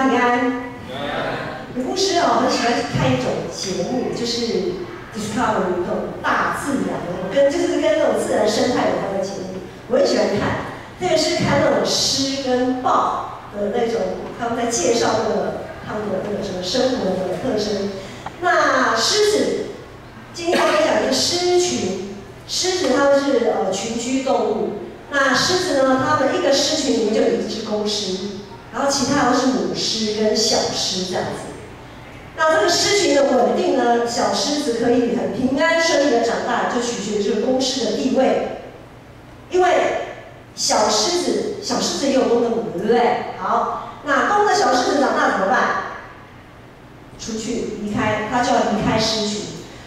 平安。有牧师哦，很喜欢看一种节目，就是 Discovery 那种大自然的，跟那种自然生态有关的节目，我很喜欢看。特别是看那种狮跟豹的那种，他们在介绍他们的那个什么生活的特征。那狮子，今天要分享的是狮群。狮子它们是群居动物。那狮子呢，它们一个狮群里面就有一只公狮，然后其他都是母狮跟小狮这样子。那这个狮群的稳定呢，小狮子可以很平安顺利的长大，就取决于这个公狮的地位。因为小狮子也有公的母，对不对？好，那公的小狮子长大怎么办？出去离开，它就要离开狮群。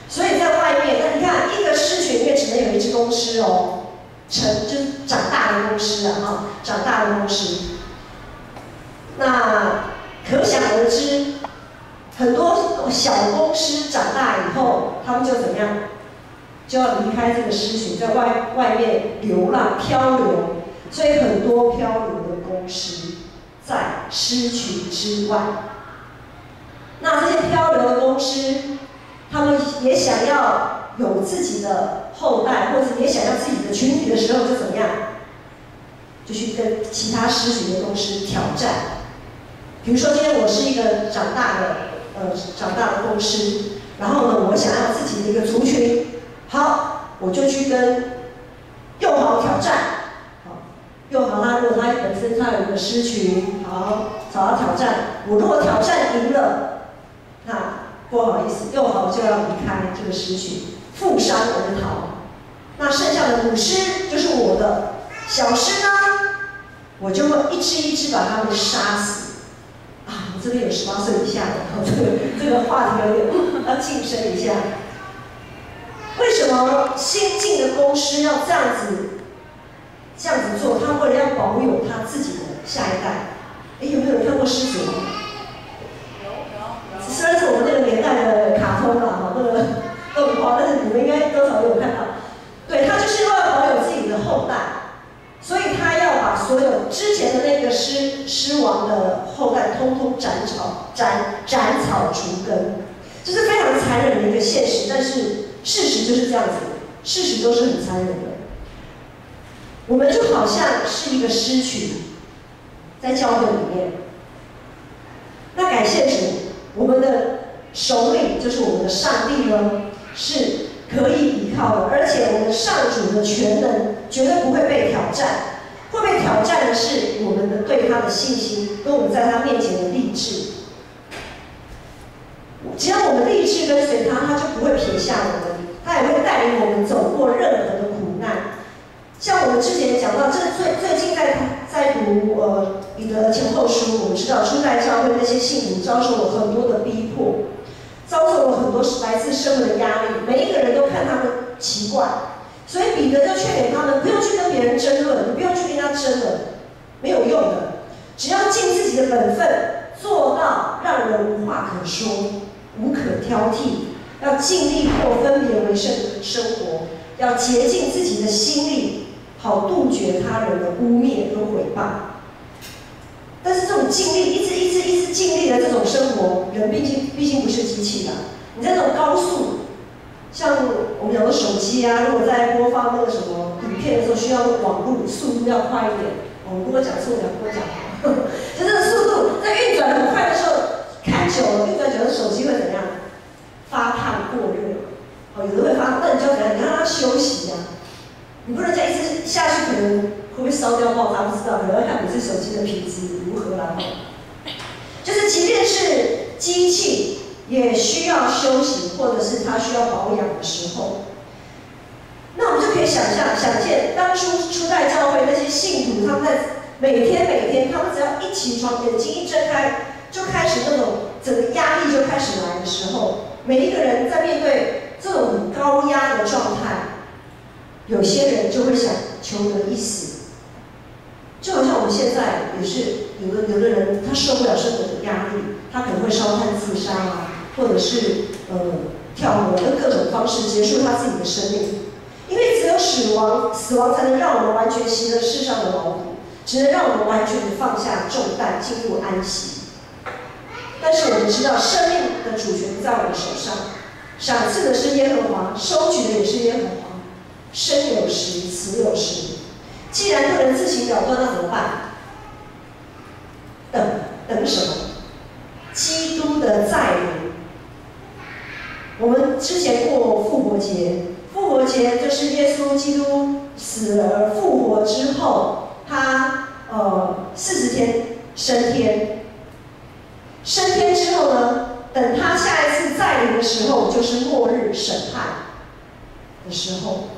所以在外面，那你看一个狮群里面只能有一只公狮哦，就是长大的公狮啊，哈，长大的公狮。那可想而知，很多小公狮长大以后，他们就怎么样？就要离开这个狮群，在外面流浪漂流。所以很多漂流的公狮在狮群之外。那这些漂流的公狮，他们也想要有自己的后代，或者也想要自己的群体的时候，就怎么样？就去跟其他狮群的公狮挑战。比如说，今天我是一个长大的公狮，然后呢，我想要自己的一个族群，好，我就去跟幼豪挑战。幼豪如果他本身有一个狮群，好，找他挑战。我如果挑战赢了，那不好意思，幼豪就要离开这个狮群，负伤而逃。那剩下的母狮就是我的，小狮呢，我就会一只一只把它们杀死。啊，我这边有18岁以下的，这个话题有点要晋升一下。为什么新进的公狮要这样子做？他为了要保有他自己的下一代。有没有人看过狮子王？有。虽然是我们那个年代的卡通啦，那个动画，但是你们应该多少有看到。对，他就是为了保有自己的后代，所以他要把所有之前的那个狮王的后代通通斩草除根，这是非常残忍的一个现实。但是事实就是这样子，事实都是很残忍的。我们就好像是一个狮群，在教会里面。那感谢主，我们的首领就是我们的上帝呢，是可以依靠的，而且我们上主的全能绝对不会被挑战。会被挑战的是我们的对他的信心，跟我们在他面前的立志。只要我们立志跟随他，他就不会撇下我们，他也会带领我们走过任何的苦难。像我们之前讲到，这最近在读彼得的前后书，我们知道初代教会那些信徒遭受了很多的逼迫，遭受了很多来自社会的压力，每一个人都看他们奇怪，所以彼得就劝勉他们，不用去跟别人争论，你不用去跟他争论，没有用的，只要尽自己的本分，做到让人无话可说，无可挑剔，要尽力过分别为圣的生活，要竭尽自己的心力，好杜绝他人的污蔑和诽谤。但是这种尽力，一直尽力的这种生活，人毕竟不是机器的。你在这种高速，像我们有的手机啊，如果在播放那个什么影片的时候，需要网络速度要快一点。如果讲错，不会讲好。就这个速度在运转很快的时候，看久了，运转久了，手机会怎样？发烫过热。有的会发，那你就要怎样？你让它休息呀。你不能这样一直下去，可能会不会烧掉爆炸？不知道，可能要看你这手机的品质如何啦。就是即便是机器，也需要休息，或者是它需要保养的时候。那我们就可以想见，当初初代教会那些信徒，他们在每天，他们只要一起床，眼睛一睁开，就开始那种整个压力就开始来的时候，每一个人在面对这种很高压的状态。有些人就会想求得一死，就好像我们现在也是有的人他受不了生活的压力，他可能会烧炭自杀啊，或者是跳河，用各种方式结束他自己的生命。因为只有死亡才能让我们完全习得世上的劳苦，只能让我们完全的放下重担，进入安息。但是我们知道，生命的主权不在我们手上，赏赐的是耶和华，收取的也是耶和华。生有时，死有时。既然不能自行了断，那怎么办？等什么？基督的再临。我们之前过复活节，复活节就是耶稣基督死了而复活之后，他40天升天，升天之后呢，等他下一次再临的时候，就是末日审判的时候。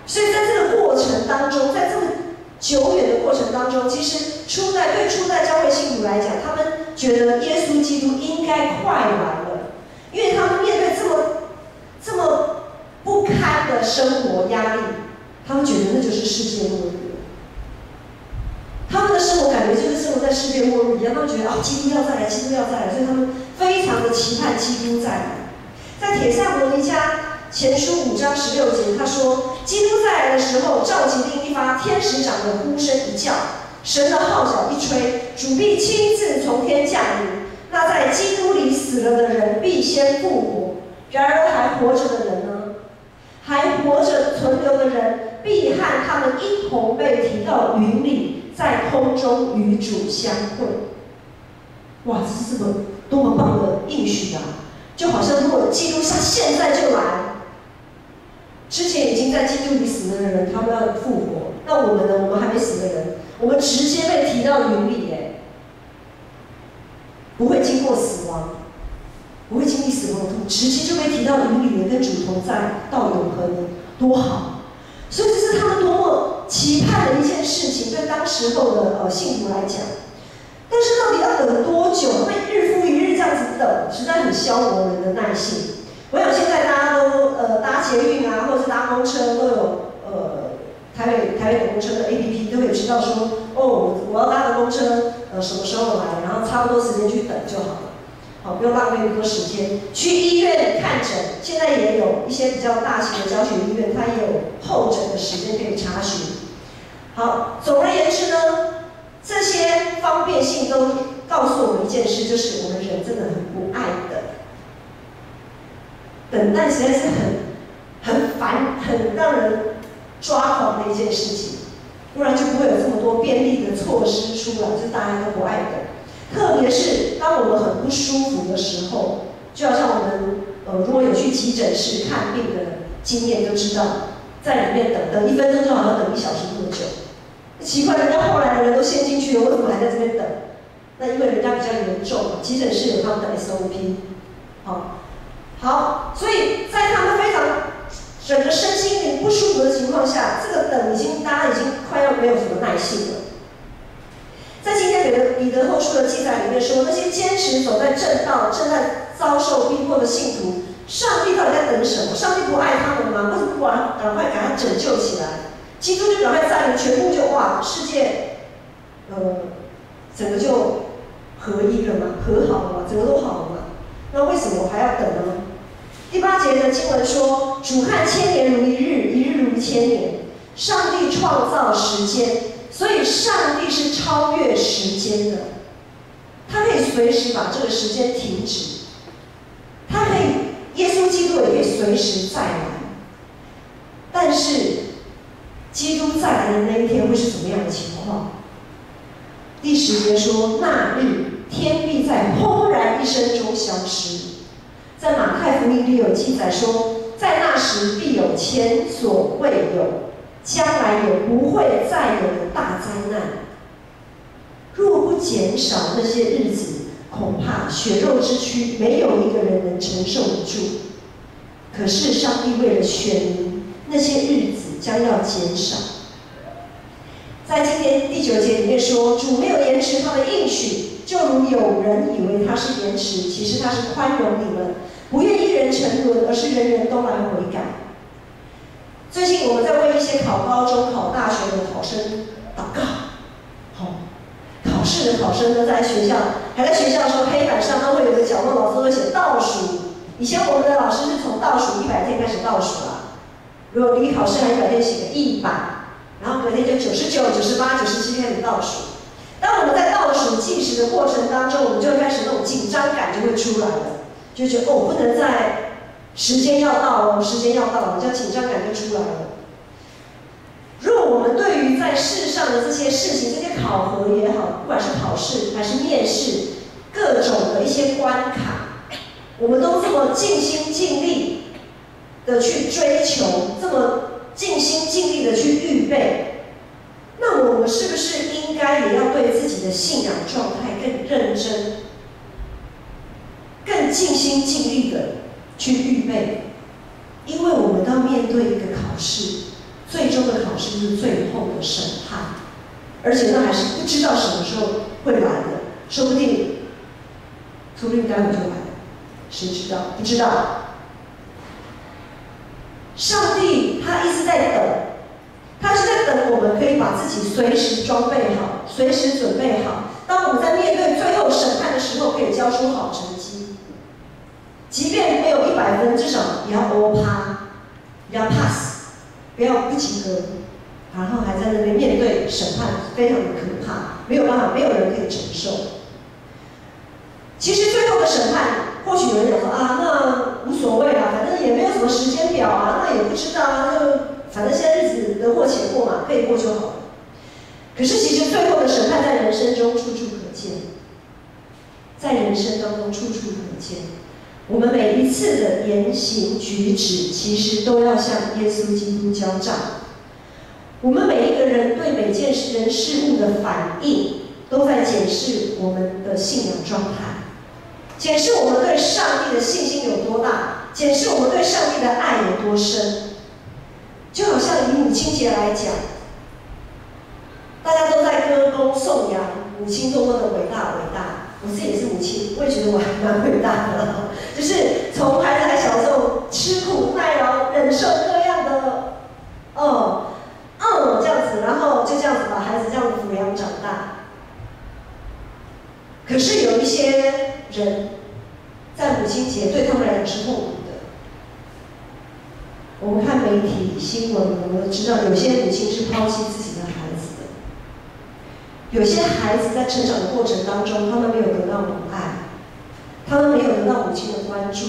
所以在这个过程当中，在这么久远的过程当中，其实对初代教会信徒来讲，他们觉得耶稣基督应该快来了，因为他们面对这么不堪的生活压力，他们觉得那就是世界末日。他们的生活感觉就是生活在世界末日一样，他们觉得基督要再来，基督要再来，所以他们非常的期盼基督再来。在帖撒罗尼迦前书5章16节，他说：“基督再来的时候，召集另一发天使长的呼声一叫，神的号角一吹，主必亲自从天降临。那在基督里死了的人必先复活。然而还活着的人呢？还活着存留的人，必和他们一同被提到云里，在空中与主相会。”哇，这是多么棒的应许啊！就好像如果基督他现在就来，之前已经在基督里死了的人，他们要复活。那我们呢？我们还没死的人，我们直接被提到云里耶，不会经过死亡，不会经历死亡的痛，直接就被提到云里，跟主同在到永恒的，多好！所以这是他们多么期盼的一件事情，对当时候的信徒来讲。但是到底要等多久？会日复一日这样子等，实在很消磨人的耐性。我想现在大家都搭捷运啊，或者是搭公车都有台北的公车的 APP 都可以知道说，我要搭的公车什么时候来，然后差不多时间去等就好了，好，不用浪费那么多时间。去医院看诊，现在也有一些比较大型的教学医院，它也有候诊的时间可以查询。好，总而言之呢，这些方便性都告诉我们一件事，就是我们人真的很不爱等。等待实在是很烦、很让人抓狂的一件事情，不然就不会有这么多便利的措施出来，就大家都不爱等。特别是当我们很不舒服的时候，就好像我们如果有去急诊室看病的经验，就知道在里面等1分钟就好像等1小时那么久。奇怪，人家后来的人都先进去了，我怎么还在这边等？那因为人家比较严重，急诊室有他们的 SOP， 好，所以在他们非常整个身心灵不舒服的情况下，这个等大家已经快要没有什么耐性了。在今天彼得后书的记载里面说，那些坚持走在正道、正在遭受逼迫的信徒，上帝到底在等什么？上帝不爱他们吗？为什么不赶快给他拯救起来？基督就赶快再临，全部就世界整个就合一了嘛，和好了嘛，整个都好了嘛。那为什么我还要等呢？第8节的经文说：“主看1000年如1日，1日如1000年。上帝创造时间，所以上帝是超越时间的，他可以随时把这个时间停止，他可以，耶稣基督也可以随时再来。但是，基督再来的那一天会是怎么样的情况？”第10节说：“那日，天必在轰然一声中消失。”在马太福音里有记载说，在那时必有前所未有，将来也不会再有的大灾难。若不减少那些日子，恐怕血肉之躯没有一个人能承受得住。可是上帝为了选民，那些日子将要减少。在今天第9节里面说，主没有延迟他的应许，就如有人以为他是延迟，其实他是宽容你们，不愿一人沉沦，而是人人都来悔改。最近我们在为一些考高中、考大学的考生祷告。考试的考生呢，还在学校的时候，黑板上都会有个角落，老师会写倒数。以前我们的老师是从倒数100天开始倒数啦。如果离考试还100天，写个100，然后隔天就99、98、97开始倒数。当我们在倒数计时的过程当中，我们就会开始那种紧张感就会出来了，就觉得哦，不能再时间要到了，时间要到了，就紧张感就出来了。若我们对于在世上的这些事情、这些考核也好，不管是考试还是面试，各种的一些关卡，我们都这么尽心尽力的去追求，这么尽心尽力的去预备，那我们是不是应该也要对自己的信仰状态更认真、更尽心尽力的去预备？因为我们要面对一个考试，最终的考试是最后的审判，而且那还是不知道什么时候会来的，说不定待会就来了，谁知道？不知道。上帝他一直在等，他是在等我们可以把自己随时装备好，随时准备好。当我们在面对最后审判的时候，可以交出好成绩。即便没有100分，至少也要欧趴，也要 pass， 不要不及格，然后还在那边面对审判，非常的可怕，没有办法，没有人可以承受。其实最后的审判，或许有人讲说啊，那无所谓啦，反正也没有什么时间表啊，那也不知道啊，就反正现在日子得过且过嘛，可以过就好了。可是其实最后的审判在人生中处处可见，在人生当中处处可见。我们每一次的言行举止，其实都要向耶稣基督交账。我们每一个人对每件人事物的反应，都在检视我们的信仰状态，检视我们对上帝的信心有多大，检视我们对上帝的爱有多深。就好像以母亲节来讲，大家都在歌功颂扬母亲多么的伟大伟大。我自己也是母亲，我也觉得我还蛮伟大的，就是从孩子还小的时候吃苦耐劳，忍受各样的这样子，然后就这样子把孩子这样子抚养长大。可是有一些人在母亲节对他们来讲是痛苦的。我们看媒体新闻，我们都知道有些母亲是抛弃自己的孩子的，有些孩子在成长的过程当中，他们没有得到母爱，他们没有得到母亲的关注，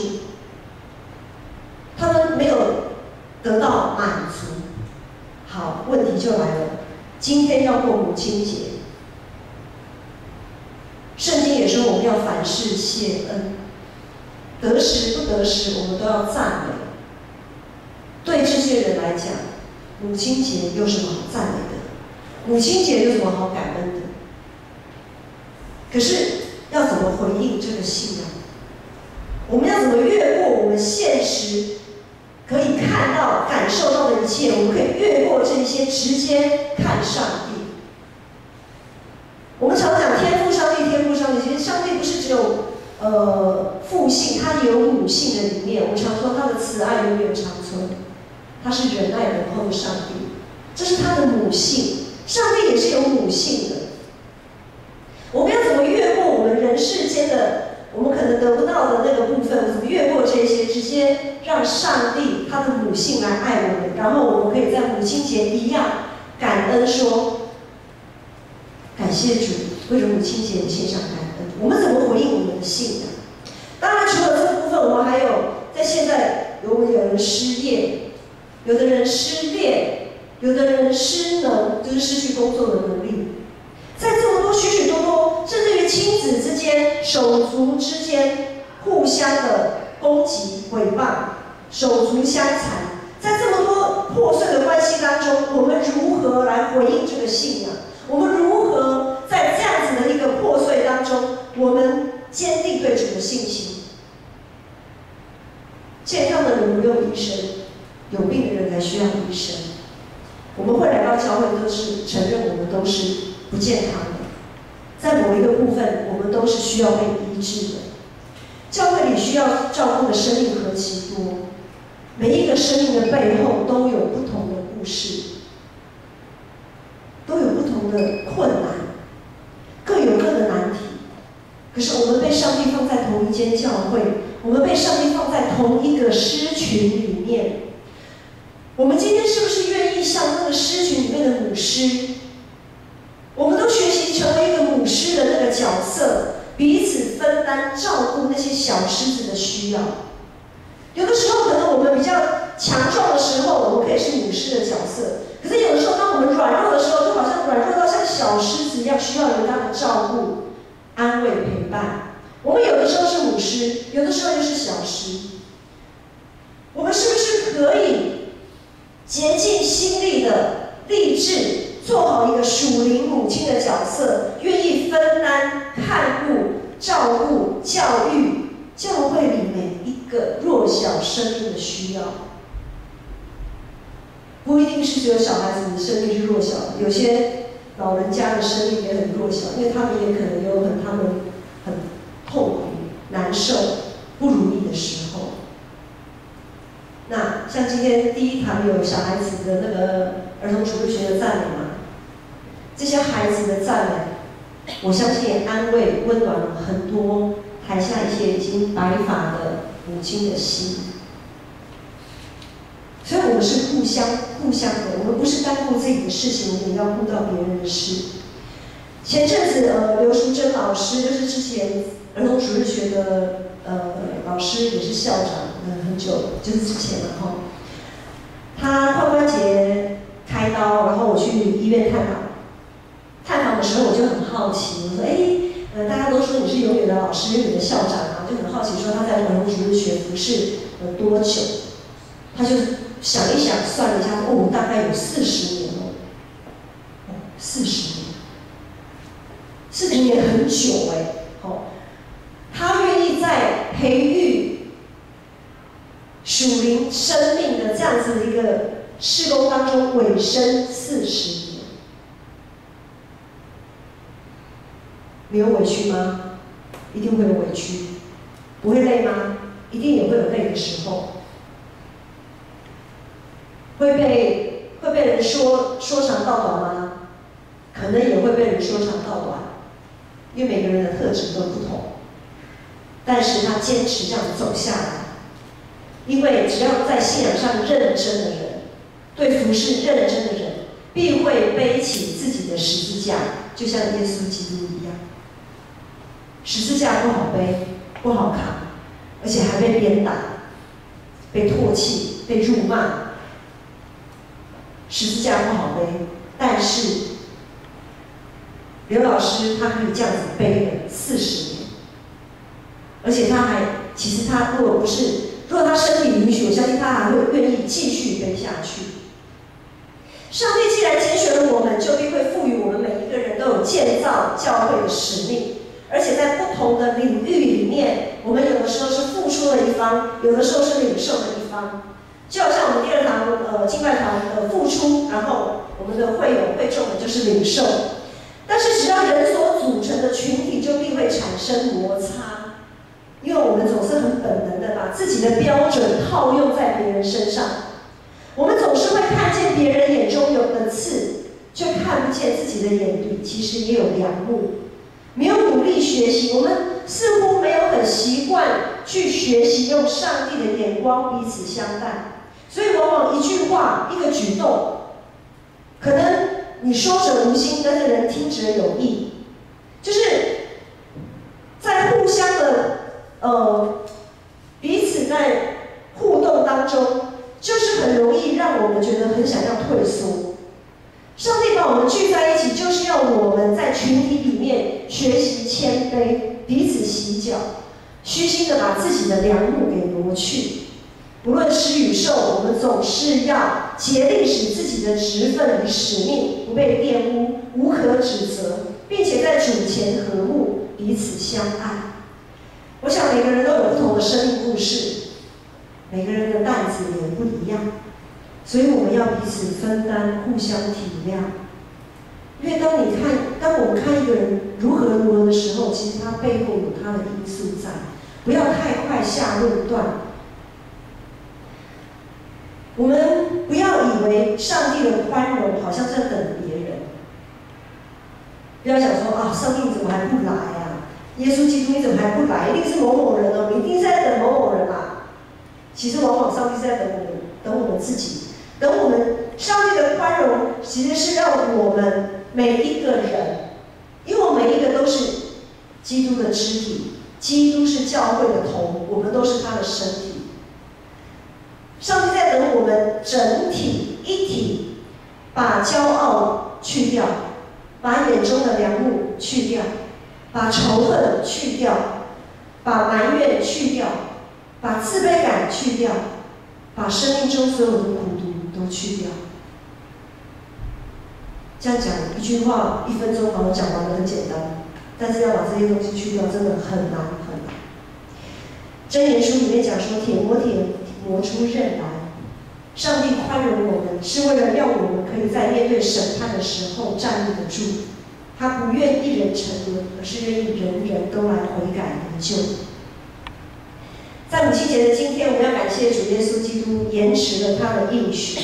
他们没有得到满足。好，问题就来了，今天要过母亲节，圣经也说我们要凡事谢恩，得时不得时，我们都要赞美。对这些人来讲，母亲节有什么好赞美的？母亲节有什么好感恩的？可是要怎么回应这个信仰？我们要怎么越过我们现实可以看到、感受到的一切？我们可以越过这些，直接看上帝。我们常讲天父上帝，天父上帝，其实上帝不是只有父性，他也有母性的里面。我们常说他的慈爱永远长存，他是仁爱仁厚的上帝，这是他的母性。上帝也是有母性的。我们要怎么越过我们人世间的我们可能得不到的那个部分？怎么越过这些，直接让上帝他的母性来爱我们，然后我们可以在母亲节一样感恩说，感谢主，为了母亲节献上感恩。我们怎么回应我们的信仰？当然，除了这个部分，我们还有在现在有人失业，有的人失恋，有的人失能，就是失去工作的能力。在这么多许许多多，甚至于亲子之间、手足之间互相的攻击、诽谤、手足相残，在这么多破碎的关系当中，我们如何来回应这个信仰？我们如何在这样子的一个破碎当中，我们坚定对主的信心？健康的人不用医生，有病的人才需要医生。我们会来到教会，都是承认我们都是不健康的，在某一个部分，我们都是需要被医治的。教会里需要照顾的生命何其多，每一个生命的背后都有不同的故事，都有不同的困难，各有各的难题。可是我们被上帝放在同一间教会，我们被上帝放在同一个狮群里面。我们今天是不是愿意像那个狮群里面的母狮？我们都学习成为一个彼此分担照顾那些小狮子的需要。有的时候可能我们比较强壮的时候，我们可以是母狮的角色，可是有的时候当我们软弱的时候，就好像软弱到像小狮子一样，需要人家的照顾、安慰、陪伴。我们有的时候是母狮，有的时候又是小狮。我们是不是可以竭尽心力的立志，做好一个属灵母亲的角色，愿意分担、看顾、照顾、教育教会里每一个弱小生命的需要？不一定是只有小孩子的生命是弱小的，有些老人家的生命也很弱小，因为他们也可能有他们很痛苦、难受、不如意的时候。那像今天第一堂有小孩子的那个儿童主日学的赞美嘛，这些孩子的赞美，我相信也安慰、温暖了很多台下一些已经白发的母亲的心。所以我们是互相的，我们不是单顾自己的事情，我们也要顾到别人的事。前阵子刘淑珍老师就是之前儿童主日学的老师，也是校长，很久就是之前了哈。他髋关节开刀，然后我去医院探访。探访的时候我就很好奇，我说大家都说你是永远的老师，永远的校长啊，我就很好奇说他在儿童主日学服侍多久？他就想一想，算了一下，大概有40年了。40年，40年很久他愿意在培育属灵生命的这样子的一个事工当中委身40年，没有委屈吗？一定会有委屈。不会累吗？一定也会有累的时候。会被人说长道短吗？可能也会被人说长道短，因为每个人的特质都不同。但是他坚持这样走下来，因为只要在信仰上认真的人，对服事认真的人，必会背起自己的十字架，就像耶稣基督一样。十字架不好背，不好扛，而且还被鞭打、被唾弃、被辱骂。十字架不好背，但是刘老师他可以这样子背了40年，而且其实他如果他身体允许，我相信他还会愿意继续背下去。上帝既然拣选了我们，就必会赋予我们每一个人都有建造教会的使命，而且在不同的领域里面，我们有的时候是付出的一方，有的时候是领受的一方。就好像我们第2堂敬拜团的付出，然后我们的会众们就是领受。但是只要人所组成的群体，就必会产生摩擦，因为我们总是很本能的把自己的标准套用在别人身上。我们总是会看见别人眼中有的刺，却看不见自己的眼里其实也有梁木。没有努力学习，我们似乎没有很习惯去学习用上帝的眼光彼此相待。所以往往一句话、一个举动，可能你说者无心，但是人听者有意，就是在互相的彼此在互动当中，就是很容易让我们觉得很想要退缩。上帝把我们聚在一起，就是要我们在群体里面学习谦卑，彼此洗脚，虚心的把自己的梁木给挪去。不论施与受，我们总是要竭力使自己的职分与使命不被玷污，无可指责，并且在主前和睦，彼此相爱。我想每个人都有不同的生命故事，每个人的担子也不一样，所以我们要彼此分担，互相体谅。因为当我们看一个人如何的时候，其实他背后有他的因素在，不要太快下论断。我们不要以为上帝的宽容好像在等别人，不要想说上帝你怎么还不来啊？耶稣基督你怎么还不来？一定是某某人哦，你一定是在等某某人啊。其实往往上帝是在等我们自己，等我们。上帝的宽容其实是让我们每一个人，因为我们每一个都是基督的肢体，基督是教会的头，我们都是他的身体。上帝在等我们整体一体，把骄傲去掉，把眼中的梁木去掉，把仇恨去掉，把埋怨去掉，把自卑感去掉，把生命中所有的苦毒都去掉。这样讲一句话，1分钟把我讲完的很简单，但是要把这些东西去掉，真的很难很难。箴言书里面讲说，铁磨铁，磨出刃来。上帝宽容我们，是为了让我们可以在面对审判的时候站立得住。他不愿一人沉沦，而是愿意人人都来悔改得救。在母亲节的今天，我们要感谢主耶稣基督延迟了他的应许。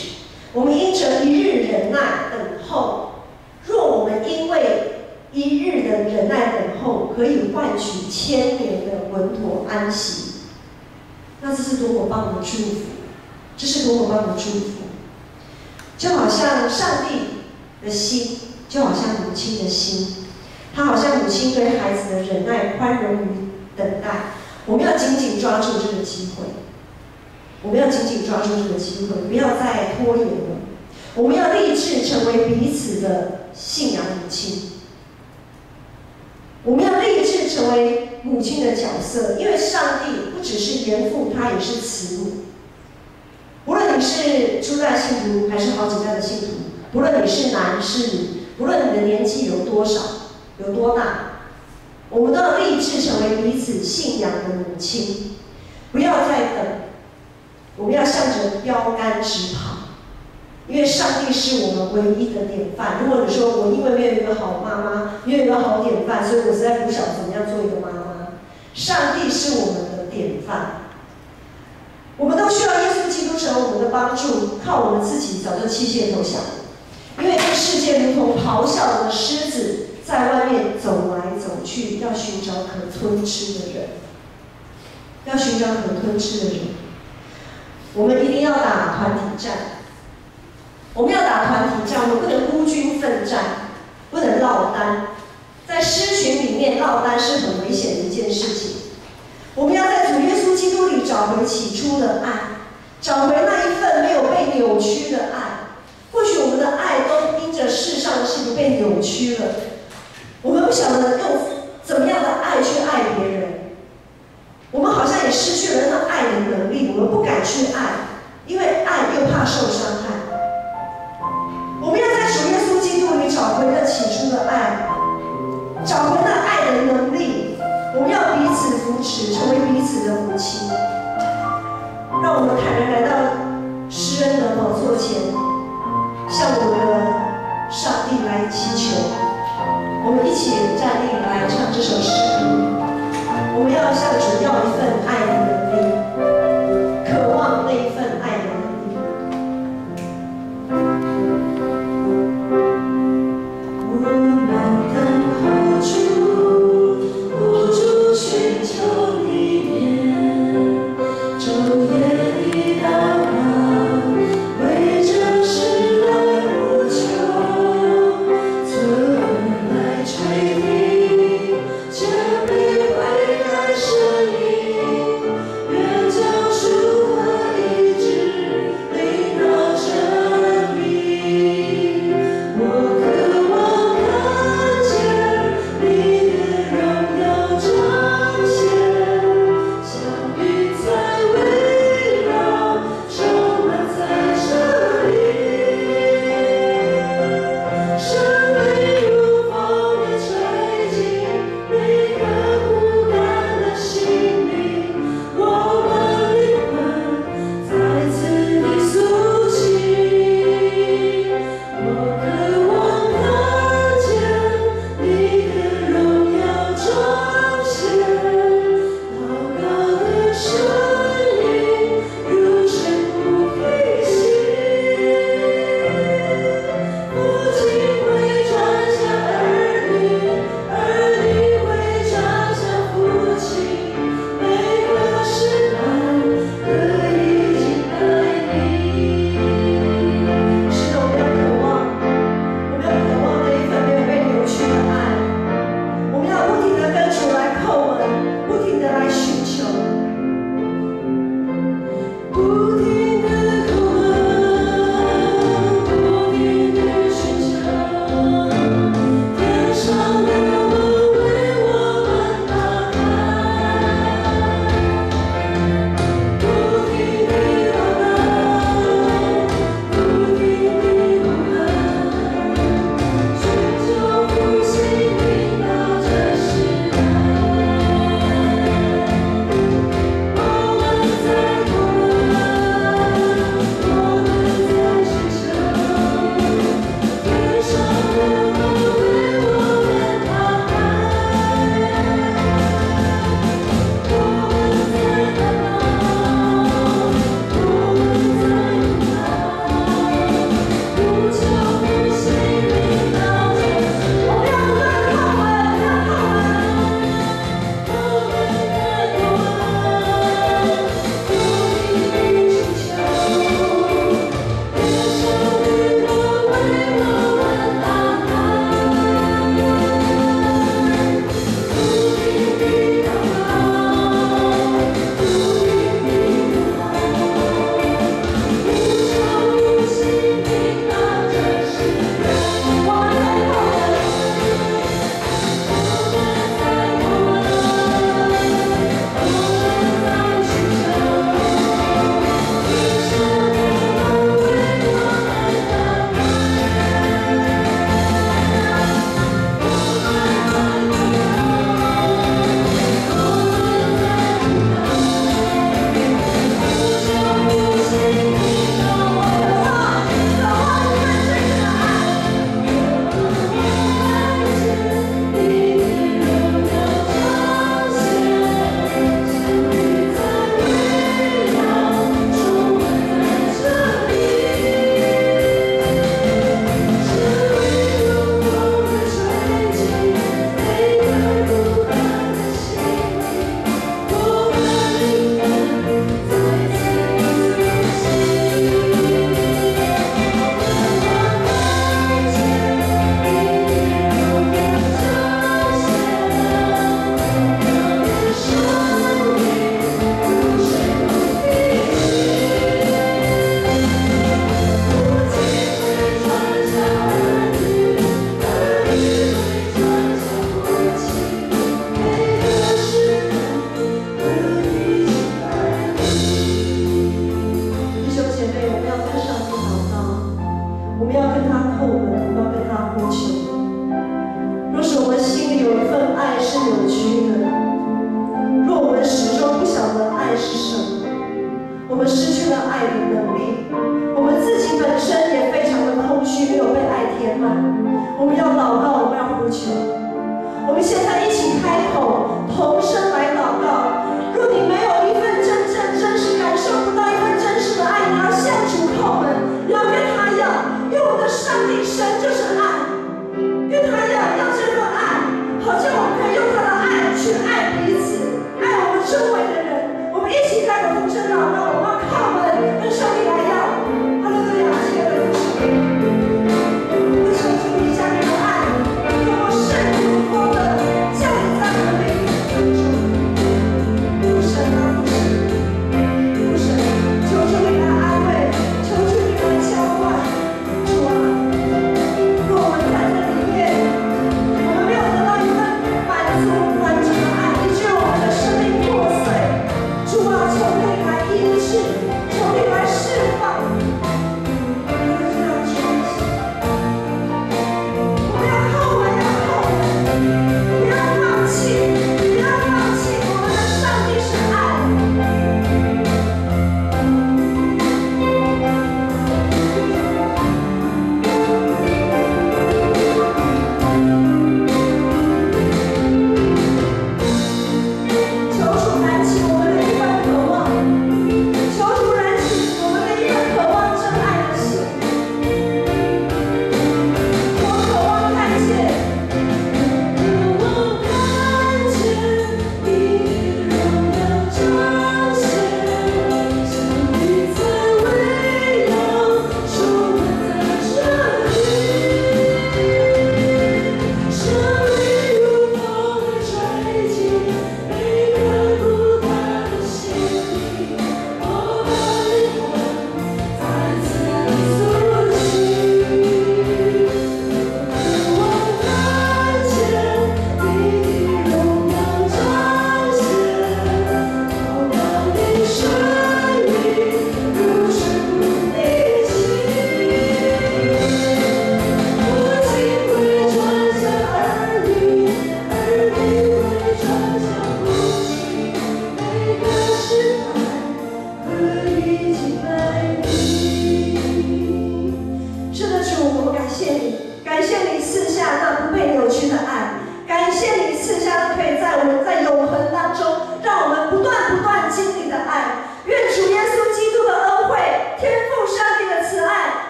我们因着一日忍耐等候，若我们因为一日的忍耐等候，可以换取1000年的稳妥安息，那这是多么棒的祝福！这是多么棒的祝福！就好像上帝的心，就好像母亲的心，他好像母亲对孩子的忍耐、宽容与等待。我们要紧紧抓住这个机会，我们要紧紧抓住这个机会，不要再拖延了。我们要立志成为彼此的信仰母亲。我们要立志成为母亲的角色，因为上帝不只是严父，他也是慈母。无论你是初代信徒还是好几代的信徒，不论你是男是女，不论你的年纪有多少、有多大，我们都要立志成为彼此信仰的母亲。不要再等，我们要向着标杆直跑。因为上帝是我们唯一的典范。如果你说我因为没有一个好妈妈，没有一个好典范，所以我实在不晓得怎么样做一个妈妈。上帝是我们的典范。我们都需要耶稣基督成为我们的帮助，靠我们自己早就弃械投降。因为这个世界如同咆哮的狮子，在外面走来走去，要寻找可吞吃的人，要寻找可吞吃的人。我们一定要打团体战。我们要打团体战，我们不能孤军奋战，不能落单。在狮群里面落单是很危险的一件事情。我们要在主耶稣基督里找回起初的爱，找回那一份没有被扭曲的爱。或许我们的爱都因着世上的事情被扭曲了，我们不晓得用怎么样的爱去爱别人。我们好像也失去了那爱的能力，我们不敢去爱，因为爱又怕受伤害。我们要在主耶稣基督里找回那起初的爱，找回那爱的能力。我们要彼此扶持，成为彼此的母亲。让我们坦然来到施恩的宝座前，向我们的上帝来祈求。我们一起站立来唱这首诗歌。我们要向主要一份爱的能力，渴望那一份爱的能力。吹笛，将我们要祷告，我们要呼求。我们现在一起开口，